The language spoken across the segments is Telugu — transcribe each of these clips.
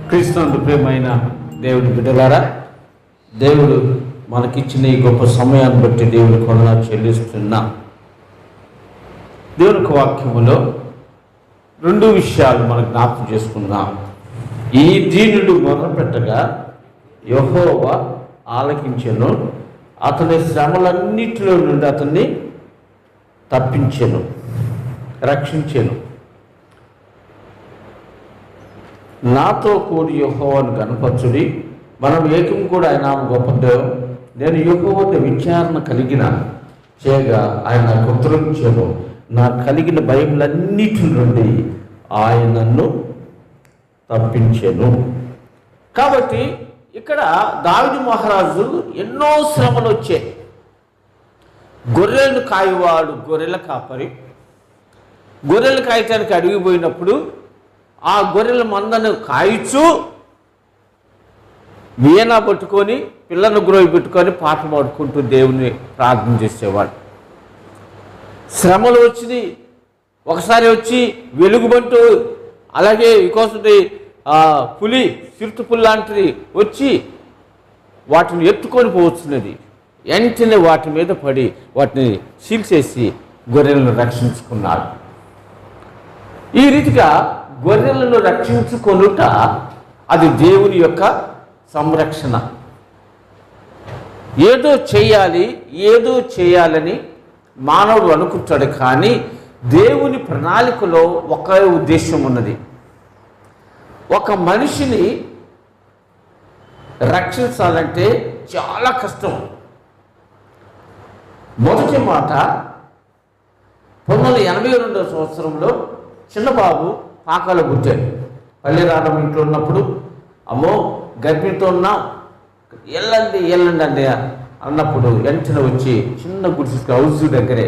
క్రీస్తునందు ప్రియమైన దేవుని బిడ్డలారా, దేవుడు మనకిచ్చిన ఈ గొప్ప సమయాన్ని బట్టి దేవుని వందనాలు చెల్లిస్తున్నా. దేవుని వాక్యములో రెండు విషయాలు మనకు జ్ఞాపకం చేసుకున్నాం. ఈ దీనుడు మొదలుపెట్టగా యెహోవా ఆలకించెను, అతని శ్రమలన్నిటిలో నుండి అతన్ని తప్పించెను, రక్షించెను. నాతో కూడి యెహోవాను గణపరచుడి, మనం ఏకం కూడా ఆయన గొప్ప దేవుడు. నేను యెహోవాను విచారణ కలిగిన చేయగా ఆయన నాకు ఉత్తరించెను, నాకు కలిగిన భయములన్నిటి నుండి ఆయన నన్ను తప్పించెను. కాబట్టి ఇక్కడ దావీదు మహారాజు ఎన్నో శ్రమలు వచ్చాయి. గొర్రెలను కాయవాడు గొర్రెల కాపరి. గొర్రెలు కాయటానికి అడిగిపోయినప్పుడు ఆ గొర్రెల మందను కాయచూ వీణ పట్టుకొని పిల్లను గ్రోయి పెట్టుకొని పాట పాడుకుంటూ దేవుని ప్రార్థన చేసేవాడు. శ్రమలు వచ్చింది, ఒకసారి వచ్చి వెలుగుబంటూ, అలాగే ఇంకోసారి పులి, చిరుత పులి లాంటిది వచ్చి వాటిని ఎత్తుకొని పోవచ్చున్నది. వెంటనే వాటి మీద పడి వాటిని చీల్చేసి గొర్రెలను రక్షించుకున్నాడు. ఈ రీతిగా గొర్రెలను రక్షించుకొనుట అది దేవుని యొక్క సంరక్షణ. ఏదో చేయాలని మానవుడు అనుకుంటాడు, కానీ దేవుని ప్రణాళికలో ఒకే ఉద్దేశం ఉన్నది. ఒక మనిషిని రక్షించాలంటే చాలా కష్టం. మొదటి మాట 1982వ సంవత్సరంలో చిన్నబాబు పాకాలు పుట్టాడు. పల్లెరాడం ఇంట్లో ఉన్నప్పుడు, అమ్మో గర్భిణితో ఉన్నా, వెళ్ళండి అండి అన్నప్పుడు వెంటనే వచ్చి చిన్న గుడిసి హౌస్ దగ్గరే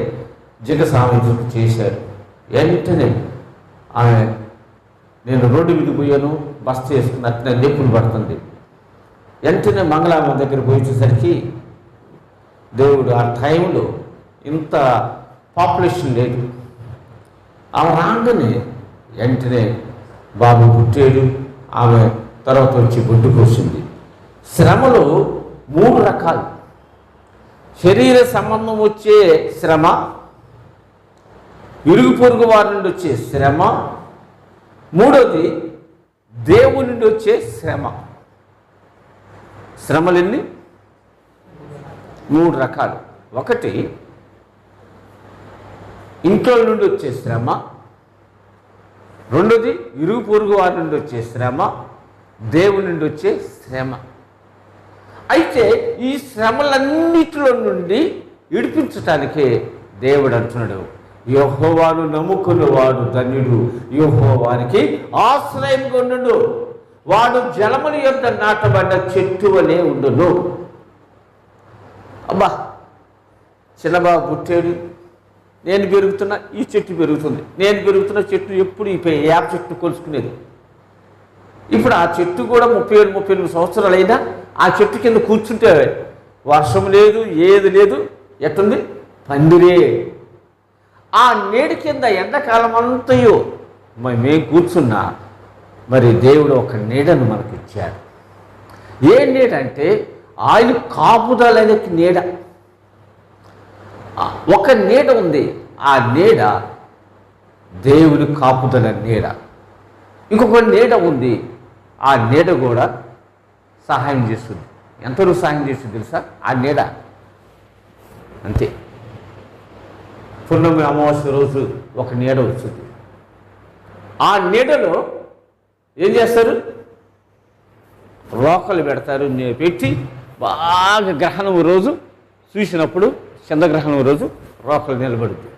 జగసామె చేశారు. వెంటనే ఆమె, నేను రోడ్డు మీద పోయాను, బస్సు వేసుకుని అట్నే లేపులు పడుతుంది. వెంటనే మంగళామ దగ్గర పోయేసరికి దేవుడు ఆ టైంలో ఇంత పాపులేషన్ లేదు. ఆమె రాగానే వెంటనే బాబు పుట్టాడు. ఆమె తర్వాత వచ్చి బొడ్డుకు వచ్చింది. శ్రమలు 3 రకాలు. శరీర సంబంధం వచ్చే శ్రమ, ఇరుగు పొరుగు వారి నుండి వచ్చే శ్రమ, మూడోది దేవుని నుండి వచ్చే శ్రమ. శ్రమలన్నీ 3 రకాలు. ఒకటి ఇంట్లో నుండి వచ్చే శ్రమ, రెండోది ఇరుగు పొరుగు వారి నుండి వచ్చే శ్రమ, దేవుని నుండి వచ్చే శ్రమ. అయితే ఈ శ్రమలన్నిటిలో నుండి విడిపించటానికే దేవుడు అంటున్నాడు, యెహోవాను నమ్ముకున్న వాడు ధన్యుడు, యెహోవానికి ఆశ్రయంగా ఉండును, వాడు జలముల యొద్ద నాటబడ్డ చెట్టు వలె ఉండును. అబ్బా, చిన్నబాబు పుట్టాడు, నేను పెరుగుతున్నా, ఈ చెట్టు పెరుగుతుంది. నేను పెరుగుతున్న చెట్టు ఎప్పుడు ఈ యాప చెట్టు కొలుసుకునేది. ఇప్పుడు ఆ చెట్టు కూడా 37 సంవత్సరాలు అయినా ఆ చెట్టు కింద కూర్చుంటే వర్షం లేదు, ఏది లేదు, ఎట్టుంది, పందిరే. ఆ నీడ కింద ఎండాకాలం అంతయో మేము కూర్చున్నా, మరి దేవుడు ఒక నీడను మనకి ఇచ్చాడు. ఏ నీడ అంటే ఆయన కాపుదలనే నీడ. ఒక నీడ ఉంది, ఆ నీడ దేవుని కాపుదల నీడ. ఇంకొక నీడ ఉంది, ఆ నీడ కూడా సహాయం చేస్తుంది. ఎంతవరకు సహాయం చేస్తుంది తెలుసా? ఆ నీడ అంతే. పున్నమి అమావాస్య రోజు ఒక నీడ వస్తుంది. ఆ నీడలో ఏం చేస్తారు? రోకలు పెడతారు. పెట్టి బాగా గ్రహణం రోజు చూసినప్పుడు, చంద్రగ్రహణం రోజు రోకలు నిలబడుతుంది.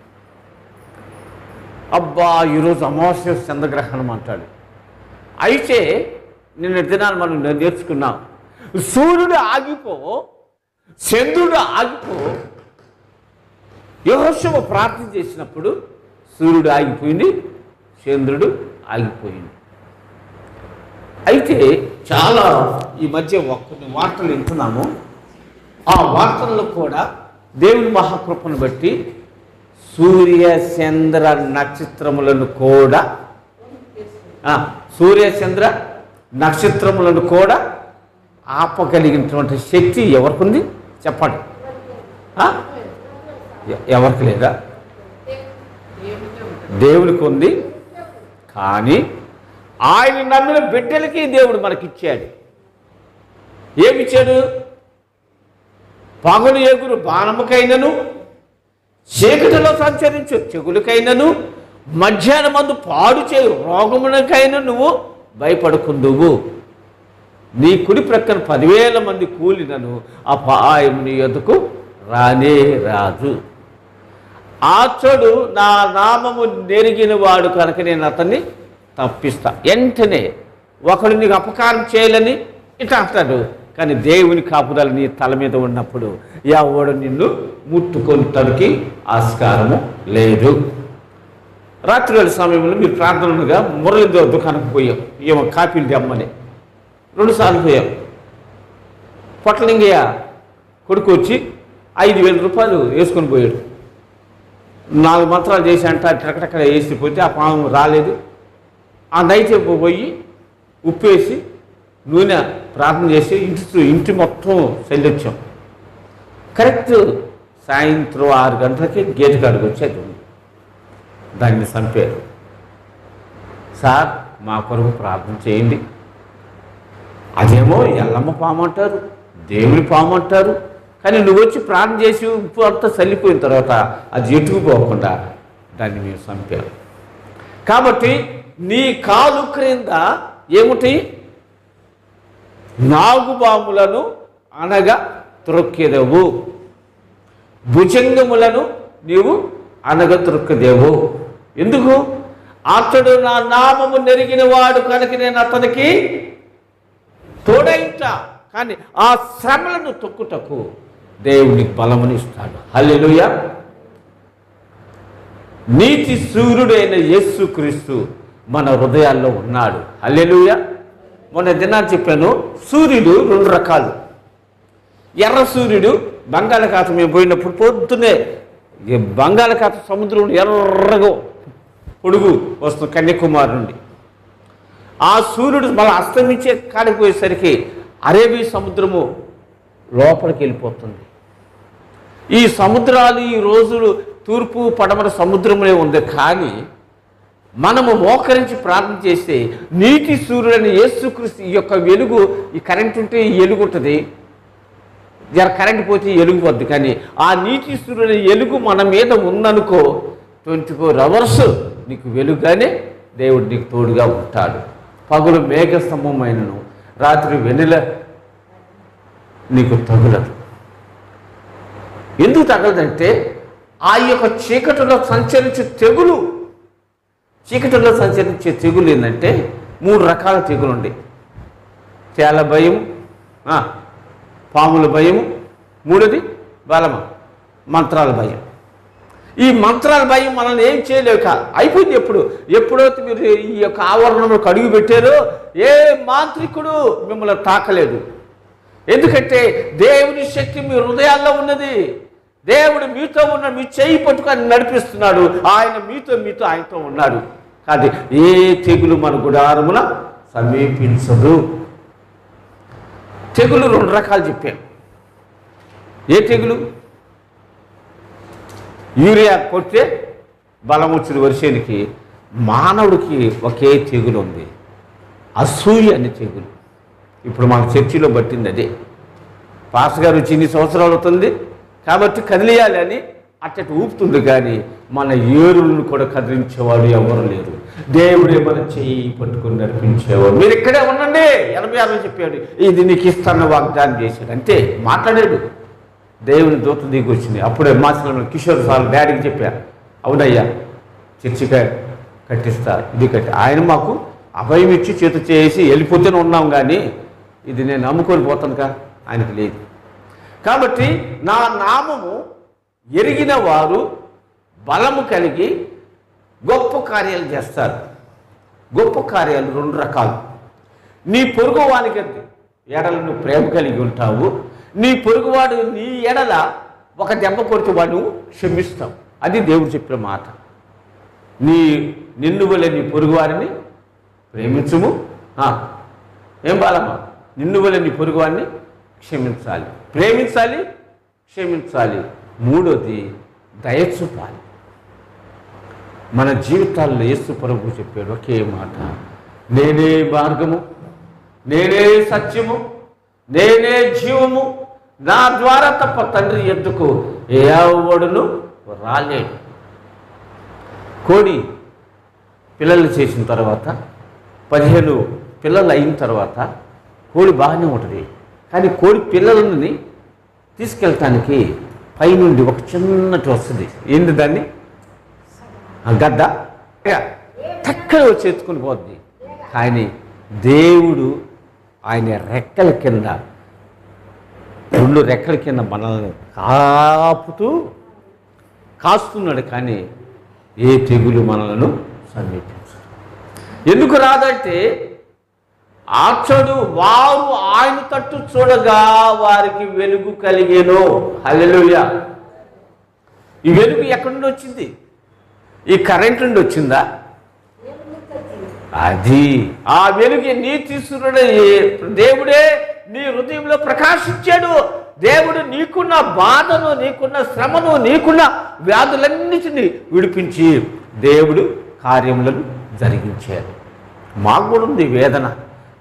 అబ్బా, ఈరోజు అమావాస్య చంద్రగ్రహణం అంటాడు. అయితే నిన్న దినాలు మనం నేర్చుకున్నాం, సూర్యుడు ఆగిపో, చంద్రుడు ఆగిపో. యెహోషువ ప్రార్థన చేసినప్పుడు సూర్యుడు ఆగిపోయింది, చంద్రుడు ఆగిపోయింది. అయితే చాలా ఈ మధ్య కొన్ని వార్తలు వింటున్నాము. ఆ వార్తల్లో కూడా దేవుని మహాకృపను బట్టి సూర్య చంద్ర నక్షత్రములను కూడా సూర్య చంద్ర నక్షత్రములను కూడా ఆపగలిగినటువంటి శక్తి ఎవరికి ఉంది చెప్పండి? ఎవరికి లేదా? దేవునికి ఉంది. కానీ ఆయన నమ్మిన బిడ్డలకి దేవుడు మనకిచ్చాడు. ఏమిచ్చాడు? పగలు ఎగురు బాణముకైనను, చీకటిలో సంచరించు చెగులకైనను, మధ్యాహ్నమందు పాడు చేయు రోగమునకైనా నువ్వు భయపడుకుందువు. నీ కుడి ప్రక్కన 10,000 మంది కూలినను అపాయం నీ యొద్దకు రానే రాదు. ఆచడు నా నామము నెరిగిన వాడు కనుక నేను అతన్ని తప్పిస్తా. వెంటనే ఒకడు నీకు అపకారం చేయాలని ఇట్లా అంటాడు. కానీ దేవుని కాపుదల నీ తల మీద ఉన్నప్పుడు ఎవడు నిన్ను ముట్టుకొంటానికి ఆస్కారము లేదు. రాత్రి వేళ సమయంలో మీరు ప్రార్థనలుగా మురళి దుకాణంకి పోయాం. ఏమో కాపీలు తెమ్మని 2 సార్లు పోయాం. పొట్లలింగయ్య కొడుకు వచ్చి 5,000 రూపాయలు వేసుకొని పోయాడు. 4 మంత్రాలు చేసి అంట అక్కడక్కడ వేసిపోతే ఆ పాము రాలేదు. ఆ నైట్ పోయి ఉప్పేసి నూనె ప్రార్థన చేసి ఇంటి మొత్తం చల్లొచ్చాం. కరెక్ట్ సాయంత్రం 6 గంటలకి గేటు కాడికి వచ్చేది. దాన్ని చంపారు. సార్ మా కొరకు ప్రార్థన చేయండి. అదేమో ఎల్లమ్మ పాము అంటారు, దేవుని పాము అంటారు. కానీ నువ్వు వచ్చి ప్రార్థన చేసి ఉప్పు అంతా చల్లిపోయిన తర్వాత అది ఎట్టుకుపోకుండా దాన్ని మేము చంపారు. కాబట్టి నీ కాలు క్రింద ఏమిటి? నాగుబాములను అనగా త్రొక్కెదవు, భుజంగములను నీవు అనగా త్రొక్కదేవు. ఎందుకు? అతడు నా నామము నెరిగిన వాడు కనుక నేను అతనికి తోడైంట. కానీ ఆ శ్రమలను తొక్కుటకు దేవునికి బలమునిస్తాడు. హల్లెలూయా. నీతి సూర్యుడైన యేసుక్రీస్తు మన హృదయాల్లో ఉన్నాడు. హల్లెలూయా. మొన్న దినాన్ని చెప్పాను, సూర్యుడు 2 రకాలు. ఎర్ర సూర్యుడు బంగాళాఖాతం మేము పోయినప్పుడు పొద్దునే బంగాళాఖాతం సముద్రం ఎర్రగా పొడుగు వస్తుంది కన్యాకుమారి నుండి. ఆ సూర్యుడు మళ్ళీ అస్తమించే కాడికి పోయేసరికి అరేబియా సముద్రము లోపలికి వెళ్ళిపోతుంది. ఈ సముద్రాలు ఈ రోజులు తూర్పు పడమర సముద్రములే ఉంది. కానీ మనము మోకరించి ప్రార్థన చేస్తే నీటి సూర్యుడైన యేసుక్రీస్తు ఈ యొక్క వెలుగు, ఈ కరెంట్ ఉంటే ఈ వెలుగు ఉంటుంది, కరెంట్ పోతే ఎలుగు పోద్ది. కానీ ఆ నీటి సూర్యుని ఎలుగు మన మీద ఉందనుకో 24 hours నీకు వెలుగుగానే దేవుడు నీకు తోడుగా ఉంటాడు. పగులు మేఘస్తంభమైనను రాత్రి వెన్నెల నీకు తగులదు. ఎందుకు తగలదంటే ఆ యొక్క చీకటిలో సంచరించే తెగులు. చీకటిలో సంచరించే తెగులు ఏంటంటే 3 రకాల తెగులు ఉండే. తేల భయం, పాముల భయము, 3ది బలమ మంత్రాల భయం. ఈ మంత్రాల భయం మనల్ని ఏం చేయలేక అయిపోయింది. ఎప్పుడైతే మీరు ఈ యొక్క ఆవరణంలో అడుగు పెట్టారో ఏ మాంత్రికుడు మిమ్మల్ని తాకలేదు. ఎందుకంటే దేవుని శక్తి మీ హృదయాల్లో ఉన్నది. దేవుడు మీతో ఉన్న మీ చేయి పట్టుకొని నడిపిస్తున్నాడు. ఆయన మీతో ఆయనతో ఉన్నాడు. కానీ ఏ తెగులు మన గుడారమున సమీపించదు. తెగులు 2 రకాలు చెప్పాను. ఏ తెగులు? యూరియా కొడితే బలం వచ్చిన వర్షానికి మానవుడికి ఒకే తెగులు ఉంది, అసూయ అనే తెగులు. ఇప్పుడు మన చర్చిలో పట్టింది అదే. పాస్ గారు వచ్చి 2 సంవత్సరాలు అవుతుంది కాబట్టి కదిలియాలి అని అట్టటి ఊపుతుంది. కానీ మన ఏరులను కూడా కదిలించేవాడు ఎవరు లేరు. దేవుడే మన చెయ్యి పట్టుకుని నడిపించేవాడు. మీరు ఇక్కడే ఉండండి 86 చెప్పాడు, ఇది నీకు ఇస్తాను వాగ్దానం చేశాడు. అంతే మాట్లాడాడు. దేవుని దూత దిగి వచ్చింది. అప్పుడే మాసంలో కిషోర్ సార్ డాడీకి చెప్పారు, అవునయ్యా చర్చిగా కట్టిస్తా, ఇది కట్టి. ఆయన మాకు అభయం ఇచ్చి చేత చేసి వెళ్ళిపోతూనే ఉన్నాం. కానీ ఇది నేను నమ్ముకొని పోతానుగా ఆయనకు లేదు. కాబట్టి నా నామము ఎరిగిన వారు బలము కలిగి గొప్ప కార్యాలు చేస్తారు. గొప్ప కార్యాలు 2 రకాలు. నీ పొరుగువానికి ఎడల నువ్వు ప్రేమ కలిగి ఉంటావు. నీ పొరుగువాడు నీ ఎడల ఒక దెబ్బ కొడితే వాడు క్షమిస్తావు. అది దేవుడు చెప్పిన మాట. నిన్ను వలె నీ పొరుగువారిని ప్రేమించుము, ఏం బాలమ్మ? నిన్ను వల్ల నీ పొరుగువాన్ని క్షమించాలి, ప్రేమించాలి, క్షమించాలి. మూడోది దయ చూపాలి. మన జీవితాల్లో యేసు ప్రభువు చెప్పాడు ఒకే మాట, నేనే మార్గము, నేనే సత్యము, నేనే జీవము, నా ద్వారా తప్ప తండ్రి ఎద్దుకు ఎవడును రాలేడు. కోడి పిల్లలు చేసిన తర్వాత 15 పిల్లలు అయిన తర్వాత కోడి బాగానే ఉంటుంది. కానీ కోడి పిల్లలని తీసుకెళ్ళటానికి పైనుండి ఒక చిన్నటి వస్తుంది. ఏంటి దాన్ని? గద్ద చక్కగా వచ్చి ఎత్తుకుని పోద్ది. కానీ దేవుడు ఆయన రెక్కల కింద, 2 రెక్కల కింద మనల్ని కాస్తున్నాడు. కానీ ఏ తెగులు మనలను సమీపించదు. ఎందుకు రాదంటే వారు ఆయన తట్టు చూడగా వారికి వెలుగు కలిగేను. హల్లెలూయా. ఈ వెలుగు ఎక్కడి నుండి వచ్చింది? ఈ కరెంట్ నుండి వచ్చిందా? అది ఆ వెలుగు నీతి సూర్యుడు దేవుడే నీ హృదయంలో ప్రకాశించాడు. దేవుడు నీకున్న బాధను, నీకున్న శ్రమను, నీకున్న వ్యాధులన్నిటినీ విడిపించి దేవుడు కార్యములను జరిగించాడు. మాకు కూడా ఉంది వేదన,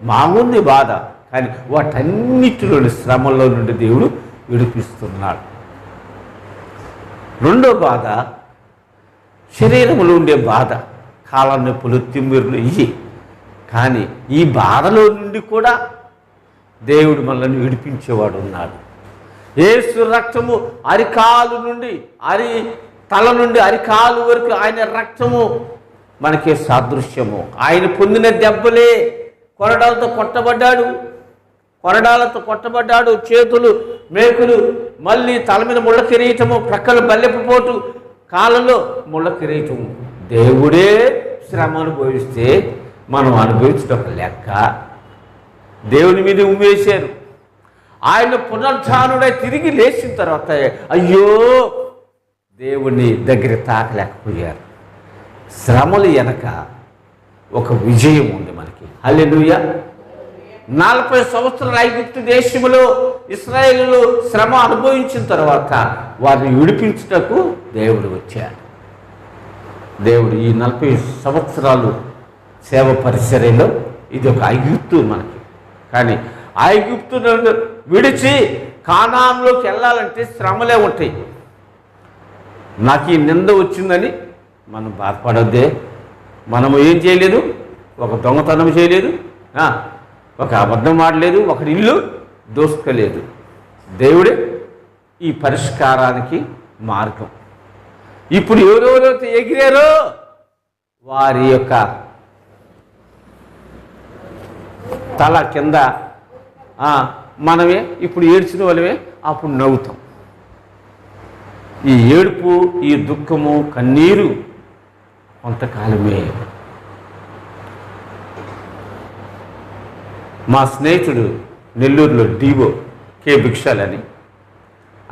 మాకుంది బాధ, కానీ వాటన్నిటిలోని శ్రమల్లో నుండి దేవుడు విడిపిస్తున్నాడు. రెండో బాధ శరీరంలో ఉండే బాధ, కాళ్ళ నొప్పులు, తిమ్మిరులు ఇవి. కానీ ఈ బాధలో నుండి కూడా దేవుడు మనల్ని విడిపించేవాడు ఉన్నాడు. యేసు రక్తము అరికాలు నుండి తల నుండి అరికాలు వరకు ఆయన రక్తము మనకే సాదృశ్యము. ఆయన పొందిన దెబ్బలే, కొరడాలతో కొట్టబడ్డాడు, చేతులు మేకులు, మళ్ళీ తల మీద ముళ్ళ కిరీటము, ప్రక్కల బల్లెపు పోటు, కాళ్ళలో ముళ్ళ కిరీటము. దేవుడే శ్రమ అనుభవిస్తే మనం అనుభవించడం లెక్క. దేవుని మీద ఉమ్మేశారు. ఆయన పునరుద్ధానుడై తిరిగి లేచిన తర్వాత అయ్యో దేవుని దగ్గర తాకలేకపోయారు. శ్రమలు వెనక ఒక విజయం ఉంది మనకి. హల్లెలూయా. 40 సంవత్సరాల ఐగుప్తు దేశంలో ఇశ్రాయేలులు శ్రమ అనుభవించిన తర్వాత వారిని విడిపించుటకు దేవుడు వచ్చాడు. దేవుడు ఈ 40 సంవత్సరాలు సేవ పరిచర్యలో ఇది ఒక ఐగుప్తు మనకి. కానీ ఐగుప్తును విడిచి కానానులోకి వెళ్ళాలంటే శ్రమలే ఉంటాయి. నాకు ఈ నింద వచ్చిందని మనం బాధపడొద్దే. మనము ఏం చేయలేదు, ఒక దొంగతనం చేయలేదు, ఒక అబద్ధం ఆడలేదు, ఒకరి ఇల్లు దోసుకోలేదు. దేవుడే ఈ పరిష్కారానికి మార్గం. ఇప్పుడు ఎవరెవరైతే ఎగిరారో వారి యొక్క తల కింద మనమే ఇప్పుడు ఏడ్చిన వాళ్ళమే అప్పుడు నవ్వుతాం. ఈ ఏడుపు, ఈ దుఃఖము, కన్నీరు కొంతకాలమే. మా స్నేహితుడు నెల్లూరులో డివో కే భిక్షాలని,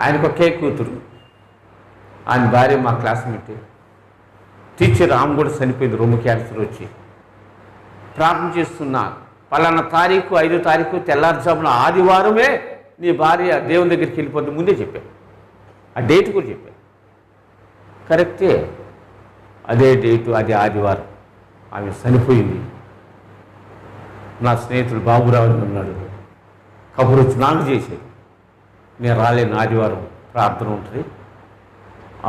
ఆయనకు ఒకే కూతురు, ఆయన భార్య మా క్లాస్మేట్ టీచర్. ఆమె కూడా చనిపోయింది, రొమ్ము క్యాన్సర్ వచ్చి. ప్రార్థన చేస్తున్నా, పలానా తారీఖు 5వ తారీఖు తెల్లారుజామున ఆదివారమే నీ భార్య దేవుని దగ్గరికి వెళ్ళిపోద్ది. ముందే చెప్పాను, ఆ డేట్ కూడా చెప్పాను. కరెక్టే, అదే డేటు, అదే ఆదివారం ఆమె చనిపోయింది. నా స్నేహితుడు బాబురావు అని ఉన్నాడు, కబురు వచ్చి నాకు చేసేది. నేను రాలేను, ఆదివారం ప్రార్థన ఉంటుంది.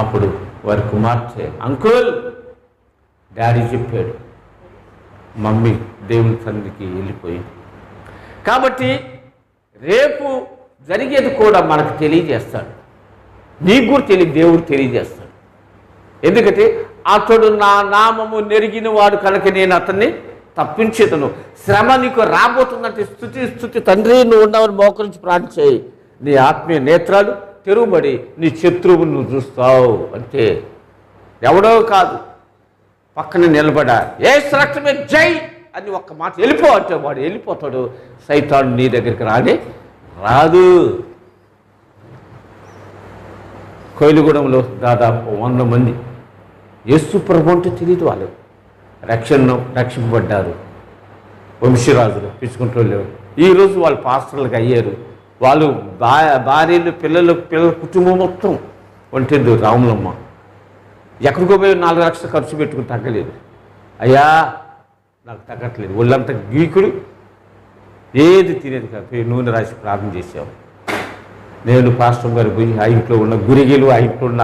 అప్పుడు వారి కుమార్తె, అంకుల్ డాడీ చెప్పాడు, మమ్మీ దేవుని సన్నిధికి వెళ్ళిపోయింది. కాబట్టి రేపు జరిగేది కూడా మనకు తెలియజేస్తాడు. నీకు కూడా దేవుడు తెలియజేస్తాడు. ఎందుకంటే అతడు నా నామము నెరిగిన వాడు కనుక నేను అతన్ని తప్పించేతను. శ్రమ నీకు రాబోతుందంటే స్తుతి తండ్రి, నువ్వు ఉన్నవని మోకరించి ప్రార్థన చేయి. నీ ఆత్మీయ నేత్రాలు తెరువబడి నీ శత్రువును నువ్వు చూస్తావు. అంటే ఎవడో కాదు, పక్కన నిలబడా యేసు రక్తమే జై అని ఒక్క మాట వెళ్ళిపో అంటే వాడు వెళ్ళిపోతాడు. సైతాను నీ దగ్గరికి రాదు. కోయిలగూడెంలో దాదాపు 100 మంది యేసు ప్రభు అంటే తెలియదు, వాళ్ళు రక్షింపబడ్డారు. వంశీరాజులు పిచ్చుకుంటూ ఈరోజు వాళ్ళు పాస్టర్లకు అయ్యారు. వాళ్ళు భార్యలు పిల్లల కుటుంబం మొత్తం ఒంటెద్దు రాములమ్మ ఎక్కడికో పోయి 4 లక్షలు ఖర్చు పెట్టుకుని తగ్గలేదు. అయ్యా నాకు తగ్గట్లేదు, ఒళ్ళంతా గీకుడు, ఏది తినేది కాదు. నూనె రాసి ప్రార్థన చేసావు. నేను పాస్టర్ గారు పోయి ఆ ఇంట్లో ఉన్న గురిగీలు, ఆ ఇంట్లో ఉన్న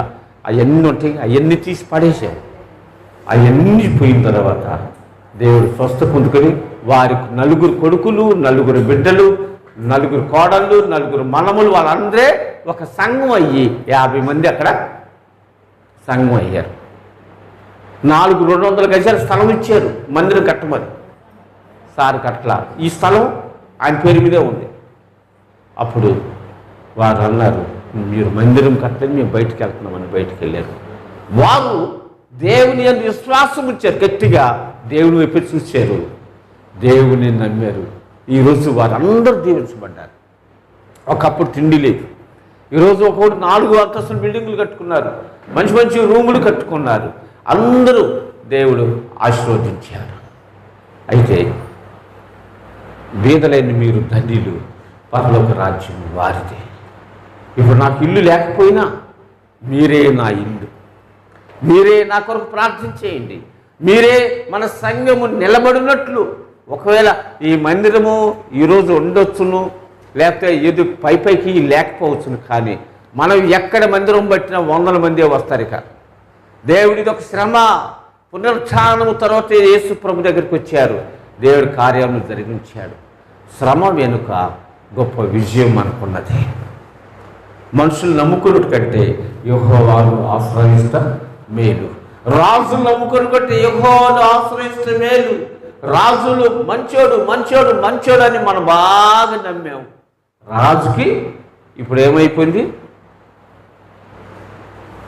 అవన్నీ ఉంటాయి, అవన్నీ తీసి పడేసావు. అవన్నీ పోయిన తర్వాత దేవుడు స్వస్థ పొందుకొని వారికి 4 కొడుకులు, 4 బిడ్డలు, 4 కోడళ్ళు, 4 మనములు, వాళ్ళందరే ఒక సంఘం అయ్యి 50 మంది అక్కడ సంఘం అయ్యారు. 200 గజాల స్థలం ఇచ్చారు మందిరం కట్టమని. సార్ కట్టల, ఈ స్థలం ఆయన పేరు మీదే ఉంది. అప్పుడు వారు అన్నారు, మీరు మందిరం కట్టలేదు, మేము బయటికి వెళ్తున్నామని బయటికి వెళ్ళారు. వారు దేవుని యందు విశ్వాసం ఉంచారు, గట్టిగా దేవుని వైపు చూశారు, దేవుని నమ్మారు. ఈరోజు వారందరూ దీవించబడ్డారు. ఒకప్పుడు తిండి లేదు, ఈరోజు ఒకటి 4 అంతస్తుల బిల్డింగులు కట్టుకున్నారు, మంచి మంచి రూములు కట్టుకున్నారు. అందరూ దేవుడు ఆశీర్వదించారు. అయితే బీదలైన మీరు ధన్యులు, పరలోక రాజ్యం వారిదే. ఇప్పుడు నాకు ఇల్లు లేకపోయినా మీరే నా ఇల్లు, మీరే నా కొరకు ప్రార్థన చేయండి, మీరే మన సంఘము నిలబడినట్లు. ఒకవేళ ఈ మందిరము ఈరోజు ఉండొచ్చును, లేకపోతే ఏది పైకి లేకపోవచ్చును, కానీ మనం ఎక్కడ మందిరం పట్టినా 100 మందే వస్తారు. ఇక దేవుడిది ఒక శ్రమ, పునరుత్థానము తర్వాత యేసు ప్రభు దగ్గరికి వచ్చారు, దేవుడి కార్యాలను జరిగించాడు. శ్రమ వెనుక గొప్ప విజయం అనుకున్నది. మనుషులు నమ్ముకున్నట్టు కంటే యెహోవాను ఆశ్రయిస్తా మేలు. రాజులు నమ్ముకుని కంటే యెహోవాను ఆశ్రయిస్తే మేలు. రాజులు మంచోడు మంచోడు మంచోడు అని మనం బాగా నమ్మాం. రాజుకి ఇప్పుడు ఏమైపోయింది?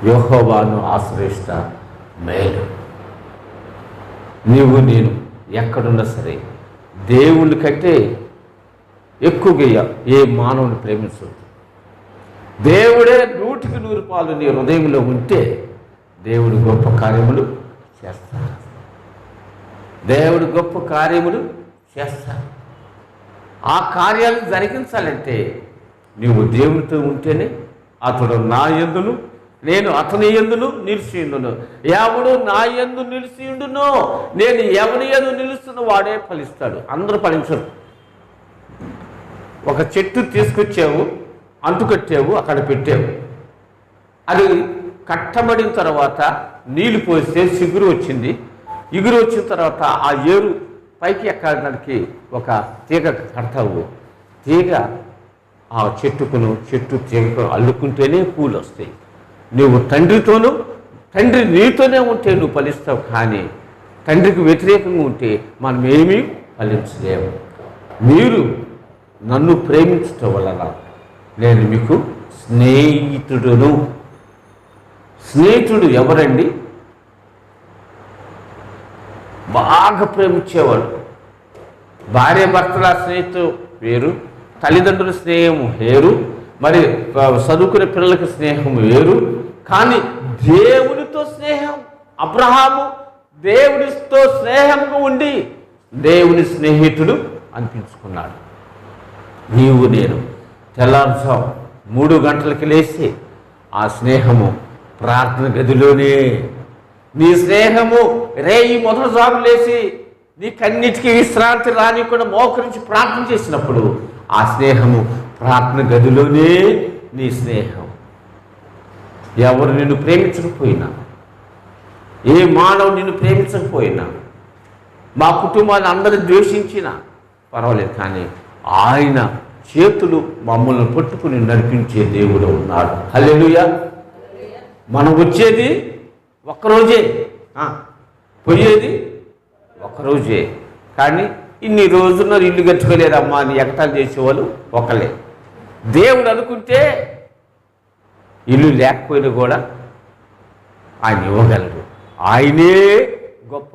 యెహోవాను ఆశ్రయిస్తా మేలు. నీవు నేను ఎక్కడున్నా సరే దేవుని కంటే ఎక్కువగా ఏ మానవుని ప్రేమించవద్దు. దేవుడే 100కి 100 నీ హృదయంలో ఉంటే దేవుడు గొప్ప కార్యములు చేస్తాడు. దేవుడు గొప్ప కార్యములు చేస్తాడు. ఆ కార్యాలు జరిగించాలంటే నీవు దేవునితో ఉంటేనే అతడు నా యందును నేను అతని యందును నిలిచియుండును. ఎవడు నా యందు నిలిచియుండునో నేను ఎవరి యందు నిలుస్తున్న వాడే ఫలిస్తాడు. అందరూ ఫలించరు. ఒక చెట్టు తీసుకొచ్చావు, అంటుకట్టావు, అక్కడ పెట్టావు, అది కట్టబడిన తర్వాత నీళ్ళు పోస్తే చిగురు వచ్చింది. ఇగురు వచ్చిన తర్వాత ఆ ఏరు పైకి ఎక్కడానికి ఒక తీగ కడతావు. తీగ ఆ చెట్టు తీగకు అల్లుకుంటేనే పూలు వస్తాయి. నువ్వు తండ్రి నీతోనే ఉంటే నువ్వు ఫలిస్తావు, కానీ తండ్రికి వ్యతిరేకంగా ఉంటే మనం ఏమీ ఫలించలేము. మీరు నన్ను ప్రేమించటం వలన నేను మీకు స్నేహితుడును. స్నేహితుడు ఎవరండి? బాగా ప్రేమించేవాడు. భార్య భర్తల స్నేహితుడు వేరు, తల్లిదండ్రుల స్నేహం వేరు, మరి చదువుకునే పిల్లలకి స్నేహం వేరు. కానీ దేవునితో స్నేహం, అబ్రహాము దేవునితో స్నేహంగా ఉండి దేవుని స్నేహితుడు అనిపించుకున్నాడు. నీవు నేను తెల్లారుజాము 3 గంటలకి లేచి ఆ స్నేహము ప్రార్థన గదిలోనే, నీ స్నేహము రేయి మొదటి జాము లేచి నీకన్నిటికీ విశ్రాంతి రానికుండా మోకరించి ప్రార్థన చేసినప్పుడు ఆ స్నేహము ప్రార్థన గదిలోనే నీ స్నేహం. ఎవరు నిన్ను ప్రేమించకపోయినా, ఏ మానవుడు నిన్ను ప్రేమించకపోయినా, మా కుటుంబాన్ని అందరూ ద్వేషించినా పర్వాలేదు, కానీ ఆయన చేతులు మమ్మల్ని పట్టుకుని నడిపించే దేవుడు ఉన్నాడు. హల్లెలూయా. మనం వచ్చేది ఒక్కరోజే, పోయేది ఒక్కరోజే. కానీ ఇన్ని రోజున్నారు ఇల్లు కట్టుకోలేదమ్మా అని ఎగతాలు చేసేవాళ్ళు ఒకలే. దేవుడు అనుకుంటే ఇల్లు లేకపోయినా కూడా ఆయన ఇవ్వగలడు. ఆయనే గొప్ప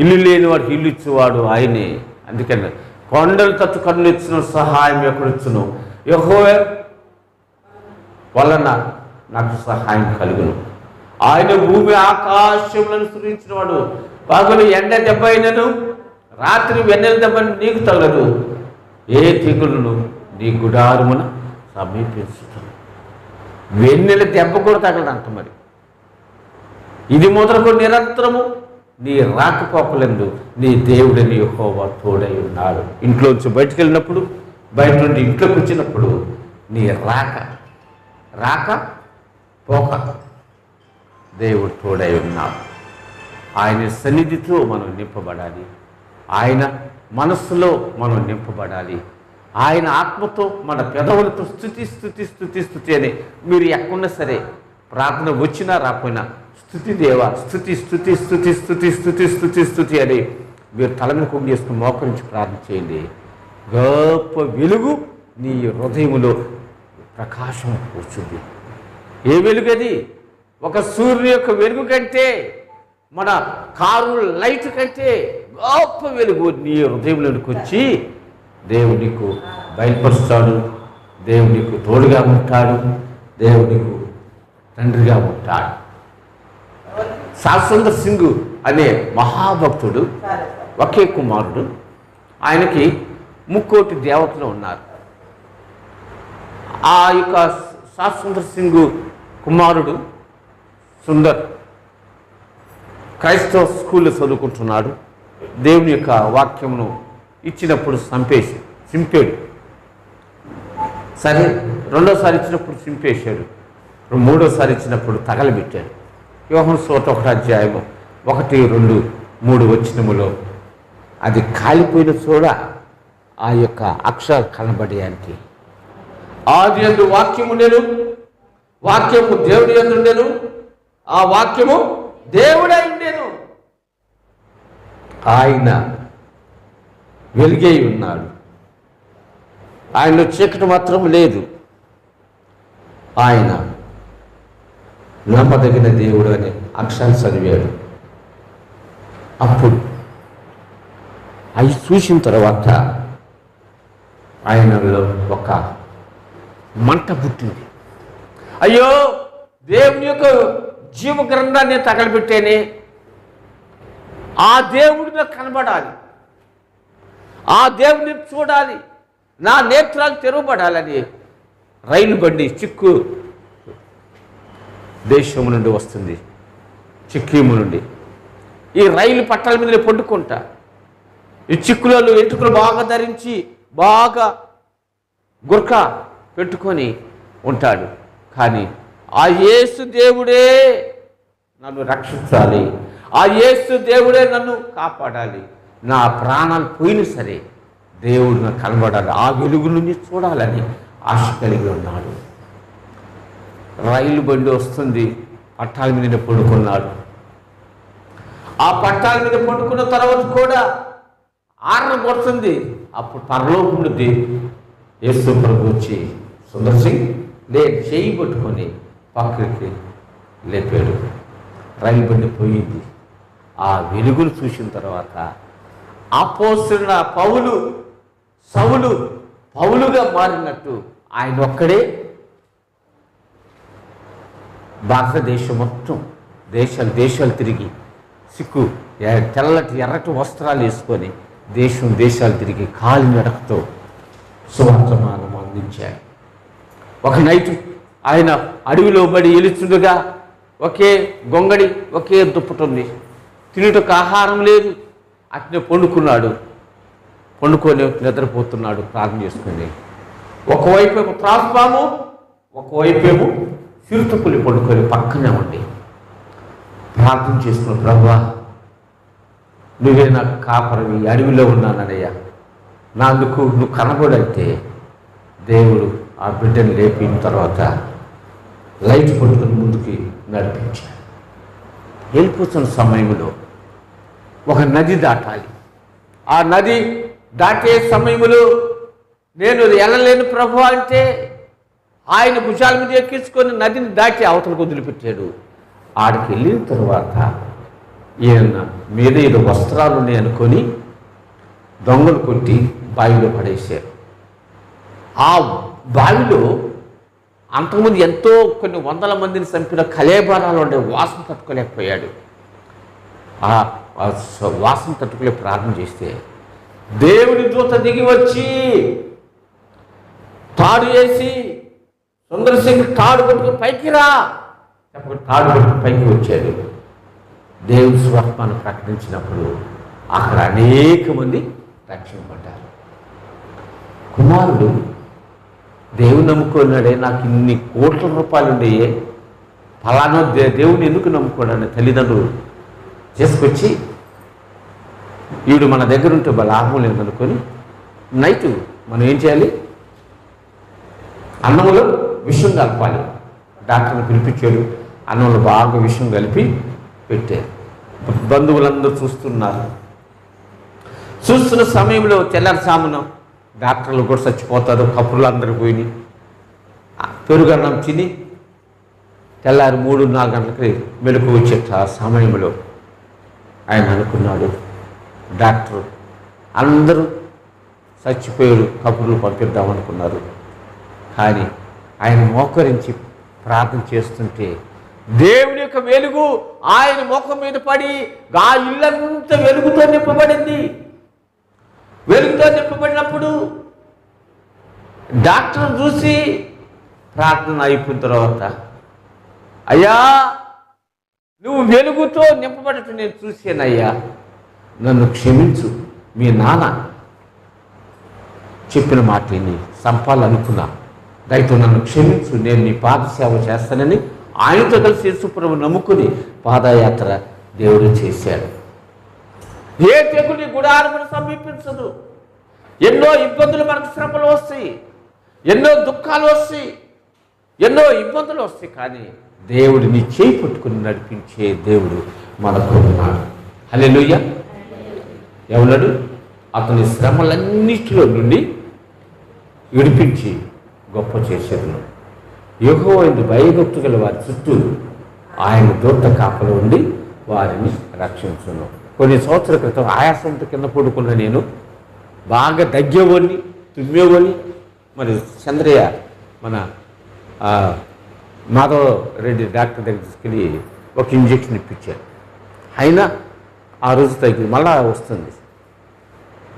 ఇల్లు లేని వాడికి ఇల్లు ఇచ్చేవాడు ఆయనే. అందుకని కొండలు తట్టు కన్నులు ఇచ్చిన సహాయం ఎక్కడొచ్చును? యెహోవా వలన నాకు సహాయం కలుగును. ఆయన భూమి ఆకాశములను సృజించిన వాడు. పగలు ఎండ దెబ్బ అయినను రాత్రి వెన్నెల దెబ్బని నీకు తగలదు, ఏ తెగులును నీ గుడారమున సమీపించుతుంది. వెన్నెల దెబ్బ కూడా తగలదంట. మరి ఇది మొదలుకు నిరంతరము నీ రాకపోకలందు నీ దేవుడని యెహోవా తోడై ఉన్నాడు. ఇంట్లోంచి బయటికి వెళ్ళినప్పుడు, బయట నుండి ఇంట్లోకి వచ్చినప్పుడు నీ రాక పోక దేవుడు తోడై ఉన్నాడు. ఆయన సన్నిధితో మనం నింపబడాలి, ఆయన మనస్సులో మనం నింపబడాలి, ఆయన ఆత్మతో మన పెదవులతో స్తుతి అని మీరు ఎక్కడున్నా సరే ప్రార్థన వచ్చినా రాకపోయినా స్తుతి దేవా, స్తుతి అని మీరు తల మీద కొంగు చేసుకుని మోకరించి ప్రార్థన చేయండి. గొప్ప వెలుగు నీ హృదయంలో ప్రకాశం వస్తుంది. ఏ వెలుగు అది? ఒక సూర్యుని యొక్క వెలుగు కంటే, మన కారు లైట్ కంటే గొప్ప వెలుగు నీ హృదయంలోనికి వచ్చి దేవుడు నీకు బయలుపరుస్తాడు, దేవుడు నీకు తోడుగా ఉంటాడు, దేవుడు నీకు తండ్రిగా ఉంటాడు. సాసుందర్ సింగ్ అనే మహాభక్తుడు, ఒకే కుమారుడు, ఆయనకి 3 కోటి దేవతలు ఉన్నారు. ఆ యొక్క సాసుందర్ సింగ్ కుమారుడు సుందర్ క్రైస్తవ స్కూల్లో చదువుకుంటున్నాడు. దేవుని యొక్క వాక్యమును ఇచ్చినప్పుడు చింపాడు. సరే, రెండోసారి ఇచ్చినప్పుడు చింపేశాడు. మూడోసారి ఇచ్చినప్పుడు తగలబెట్టాడు. యోహాను సువార్త 1 అధ్యాయము 1, 2, 3 వచనములో అది కాలిపోయిన చూడ ఆ యొక్క అక్షరాలు కనబడేయానికి, ఆది యందు వాక్యము ఉండెను, వాక్యము దేవుడి యందు ఉండెను, ఆ వాక్యము దేవుడై ఉండెను. ఆయన వెలుగై ఉన్నాడు, ఆయనలో చీకటి మాత్రం లేదు. ఆయన నమ్మదగిన దేవుడు అనే అక్షరాలు చదివాడు. అప్పుడు అవి చూసిన తర్వాత ఆయనలో ఒక మంట పుట్టింది. అయ్యో, దేవుని యొక్క జీవ గ్రంథాన్ని తగలబెట్టేనే, ఆ దేవుడి నాకు కనబడాలి, ఆ దేవుడిని చూడాలి, నా నేత్రాలు తెరవబడాలని రైలు బండి చిక్కు దేశము నుండి వస్తుంది, చిక్కీము నుండి. ఈ రైలు పట్టాల మీద పండుకుంటా, ఈ చిక్కులలో ఎంటుకలు బాగా ధరించి బాగా గుర్క పెట్టుకొని ఉంటాడు. కానీ ఆ యేసు దేవుడే నన్ను రక్షించాలి, ఆ యేసు దేవుడే నన్ను కాపాడాలి, నా ప్రాణాలు పోయినా సరే దేవుడు నాకు కనబడాలి, ఆ వెలుగు నుండి చూడాలని ఆశ కలిగి ఉన్నాడు. రైలు బండి వస్తుంది, పట్టాల మీద పడుకున్నాడు. ఆ పట్టాల మీద పడుకున్న తర్వాత కూడా ఆరణ పడుతుంది. అప్పుడు పరలోకం నుండి యేసు ప్రభు వచ్చి సుందర్ సింగ్ చేయి పట్టుకొని పక్కకి లేపాడు. రైలు బండి పోయింది. ఆ వెలుగును చూసిన తర్వాత అపోస్తలుడైన సౌలు పౌలుగా మారినట్టు ఆయన ఒక్కడే భారతదేశం మొత్తం దేశాలు తిరిగి తెల్లటి ఎర్రటి వస్త్రాలు వేసుకొని దేశాలు తిరిగి కాలి నడకతో సువార్తమానం అందించాడు. ఒక నైట్ ఆయన అడవిలో బడి ఎలుచుండగా ఒకే గొంగడి, ఒకే దుప్పటుంది, తినుటకు ఆహారం లేదు. అట్నే పండుకొని నిద్రపోతున్నాడు ప్రార్థన చేసుకుని. ఒకవైపేమో త్రాసుపాము, ఒకవైపేమో చిరుతపులి పండుకొని పక్కనే ఉండి ప్రార్థన చేసుకున్న, ప్రభువా నువ్వే నాకు కాపరివి, అడవిలో ఉన్నానయ్యా, నాందుకు నువ్వు కనబడైతే దేవుడు ఆ బిడ్డను లేపిన తర్వాత లైట్ పట్టుకుని ముందుకి నడిపించాడు. వెళ్ళిపోతున్న సమయంలో ఒక నది దాటాలి. ఆ నది దాటే సమయంలో నేను వెళ్ళలేను ప్రభు అంటే ఆయన భుజాల మీద ఎక్కించుకొని నదిని దాటి అవతలకు వదిలిపెట్టాడు. ఆడికి వెళ్ళిన తర్వాత ఈయన మీద ఏదో వస్త్రాలు ఉన్నాయి అనుకొని దొంగలు కొట్టి బావిలో పడేశారు. ఆ బావిలో అంతకుముందు ఎంతో కొన్ని వందల మందిని చంపిన కలేబరాలు ఉండే వాసన తట్టుకోలేకపోయాడు. ఆ వాసన తట్టుకునే ప్రార్థన చేస్తే దేవుని దూత దిగి వచ్చి తాడు వేసి సుందరసింగ్ తాడు పట్టుకుని పైకి రా చెప్పకుండా తాడు పట్టుకుని పైకి వచ్చాడు. దేవుని స్వప్నాన్ని ప్రకటించినప్పుడు అక్కడ అనేక మంది రక్షింపడ్డారు. కుమారుడు దేవుని నమ్ముకున్నాడే, నాకు ఇన్ని కోట్ల రూపాయలు ఉండేయే, ఫలానా దేవుని ఎందుకు నమ్ముకోడని తల్లిదండ్రులు చేసుకొచ్చి వీడు మన దగ్గర ఉంటే లాభం లేదనుకొని నైట్ మనం ఏం చేయాలి, అన్నంలో విషం కలపాలి. డాక్టర్ని పిలిపించాడు, అన్నంలో బాగా విషం కలిపి పెట్టారు. బంధువులందరూ చూస్తున్నారు. చూస్తున్న సమయంలో తెల్లారుసామున డాక్టర్లు కూడా చచ్చిపోతారు, కప్పులు అందరూ పోయినాయి. పెరుగన్నం తిని తెల్లారి 3-4 గంటలకి మెలకు వచ్చే సమయంలో ఆయన అనుకున్నాడు, డాక్టర్ అందరూ చచ్చిపోయారు, కబుర్లు పంపిద్దామనుకున్నారు. కానీ ఆయన మోకరించి ప్రార్థన చేస్తుంటే దేవుని యొక్క వెలుగు ఆయన ముఖం మీద పడి ఆ ఇల్లంతా వెలుగుతో నింపబడింది. వెలుగుతో నింపబడినప్పుడు డాక్టర్ చూసి ప్రార్థన అయిపోయిన తర్వాత, అయ్యా నువ్వు వెలుగుతో నింపబడటం నేను చూసానయ్యా, నన్ను క్షమించు, మీ నాన్న చెప్పిన మాట విని చంపాలనుకున్నా, దయతో నన్ను క్షమించు, నేను నీ పాదసేవ చేస్తానని ఆయనతో కలిసి యేసుప్రభువు నమ్ముకుని పాదయాత్ర దేవుడు చేశాడు. ఏ తెగుని గుడారమును సమీపించదు. ఎన్నో ఇబ్బందులు మనకు శ్రమలు వస్తాయి, ఎన్నో దుఃఖాలు వస్తాయి, ఎన్నో ఇబ్బందులు వస్తాయి. కానీ దేవుడు నీ చేయి పట్టుకుని నడిపించే దేవుడు మనకు ఉన్నాడు. హల్లెలూయా. ఎవడు అతని శ్రమలన్నిటిలో నుండి విడిపించి గొప్ప చేసేది. యెహోవా భయభక్తి గల వారి చుట్టూ ఆయన దూత కాపలు ఉండి వారిని రక్షించును. కొన్ని సంవత్సరాల క్రితం ఆయాసంతో కింద పడుకున్న నేను బాగా దగ్గేవాడిని, తుమ్మేవాడిని. మరి చంద్రయ్య మన మాధవ్ రెడ్డి డాక్టర్ దగ్గర తీసుకెళ్ళి ఒక ఇంజక్షన్ ఇప్పించారు. అయినా ఆ రోజు తగ్గి మళ్ళా వస్తుంది.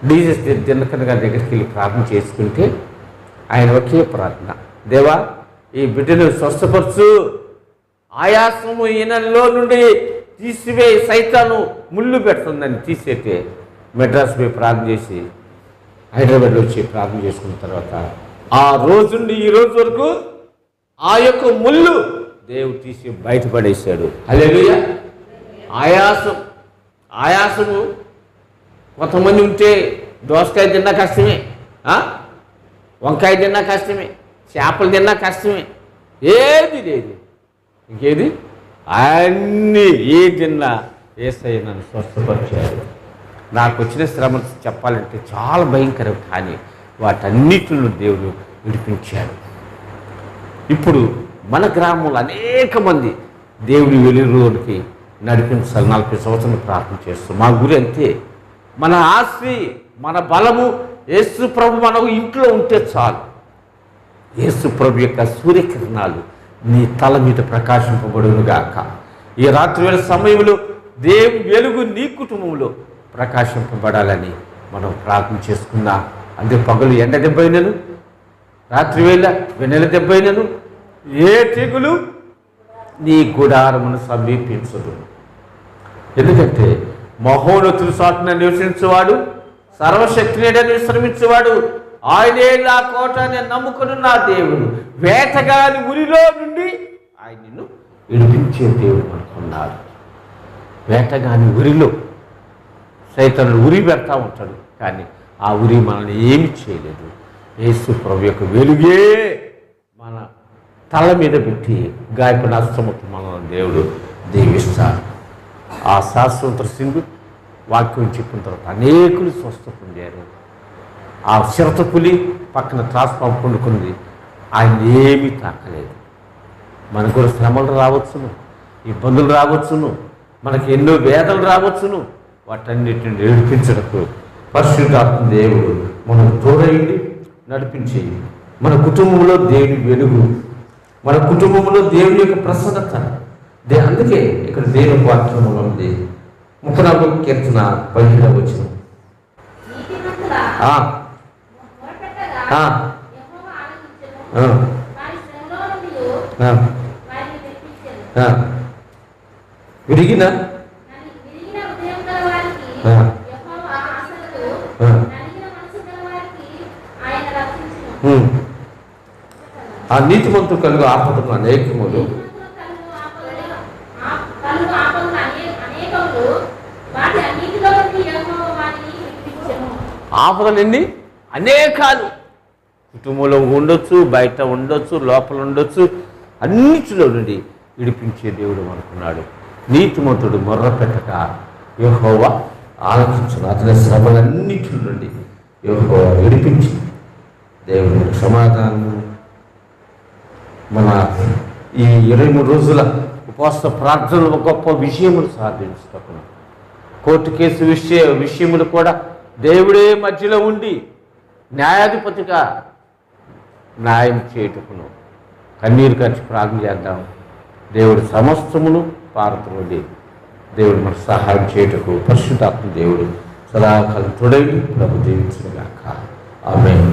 డీజెస్ దినకర్ గారి దగ్గరికి వెళ్ళి ప్రార్థన చేసుకుంటే ఆయన ఒకే ప్రార్థన, దేవా ఈ బిడ్డను స్వస్థపరచు, ఆయాసము ఈయనలో నుండి తీసివేయి, సైతాను ముళ్ళు పెడుతుందని తీసేటే మెడ్రాస్ పోయి ప్రార్థన చేసి హైదరాబాద్లో వచ్చి ప్రార్థన చేసుకున్న తర్వాత ఆ రోజు నుండి ఈ రోజు వరకు ఆ యొక్క ముళ్ళు దేవుడు తీసి బయటపడేశాడు. హల్లెలూయా. ఆయాసము కొంతమంది ఉంటే దోసకాయ తిన్నా కష్టమే, వంకాయ తిన్నా కష్టమే, చేపలు తిన్నా కష్టమే, ఏది లేదు. ఇంకేది అన్నీ ఏ తిన్నా యేసయ్య నన్ను స్వస్థపరిచాడు. నాకు వచ్చిన శ్రమ చెప్పాలంటే చాలా భయంకరం, కానీ వాటన్నిటిలో దేవుడు విడిపించాడు. ఇప్పుడు మన గ్రామంలో అనేక మంది దేవుడి వెలుగులోనికి నడిపించాలి. 40 సంవత్సరాలు ప్రార్థన చేస్తాం. మా గురి అంతే. మన ఆస్తి, మన బలము యేసు ప్రభు మన ఇంట్లో ఉంటే చాలు. యేసు ప్రభు యొక్క సూర్యకిరణాలు నీ తల మీద ప్రకాశింపబడునుగాక. ఈ రాత్రి వేళ సమయంలో దేవుని వెలుగు నీ కుటుంబంలో ప్రకాశింపబడాలని మనం ప్రార్థన చేసుకుందాం. అంటే పగలు ఎండ దెబ్బైనను, రాత్రి వేళ వెన్నెల దెబ్బైనను, ఏ తెగులు నీ గుడారమును సమీపించదు. ఎందుకంటే మహోన్నతుల చాటున నివసించేవాడు, సర్వశక్తిని విశ్రమించేవాడు ఆయనే నా కోట, నేను నమ్ముకుని నా దేవుడు, వేటగాని ఉరిలో నుండి ఆయన నిన్ను విడిపించే దేవుడు అనుకున్నాడు. వేటగాని ఉరిలో సైతాను ఉరి పెడతా ఉంటాడు, కానీ ఆ ఉరి మనల్ని ఏమి చేయలేదు. యేసు ప్రభు యొక్క వెలుగే మన తల మీద పెట్టి గాయపడిన అస్తమతో మనల్ని దేవుడు దీవిస్తాడు. ఆ శాశ్వత సింగు వాక్యం చెప్పిన తర్వాత అనేకులు స్వస్థ పొందారు. ఆ చిరత పులి పక్కన త్రాసుపాము పండుకుంది, ఆయన ఏమీ తాకలేదు. మనకు కూడా శ్రమలు రావచ్చును, ఇబ్బందులు రావచ్చును, మనకి ఎన్నో వేదనలు రావచ్చును. వాటన్నిటిని నడిపించడానికి పరిశుద్ధాత్మ దేవుడు మనం తోడైంది నడిపించి, మన కుటుంబంలో దేవుని వెలుగు, మన కుటుంబంలో దేవుని యొక్క ప్రసన్నత. అందుకే ఇక్కడ దేవుని వాక్యం ఉంది. 34వ కీర్తన 17వ వచనం. విరిగిన ఆ నీతిమంతులు కలుగు ఆపదలు అనేకములు. ఆపదలు ఎన్ని? అనేకాలు. కుటుంబంలో ఉండొచ్చు, బయట ఉండొచ్చు, లోపల ఉండొచ్చు, అన్నిటిలో నుండి విడిపించే దేవుడు అనుకున్నాడు. నీతిమంతుడు మొర్ర పెట్టక యెహోవా ఆలకించును, అతని శ్రమలన్నిటి నుండి యెహోవా విడిపించి దేవుడు సమాధానము. మన ఈ 23 రోజుల ఉపవాస ప్రార్థనలు గొప్ప విషయములు సాధించుటకును, కోర్టు కేసు విషయములు కూడా దేవుడే మధ్యలో ఉండి న్యాయాధిపతిగా న్యాయం చేయుటకును కన్నీరు ఖర్చు ప్రార్థన చేద్దాం. దేవుడు సమస్తమును పారత్రుడి. దేవుడు మనకు సహాయం చేయుటకు పరిశుద్ధాత్మ దేవుడు సదాకాలం తోడై ప్రభు దీవించుగాక. ఆమేన్.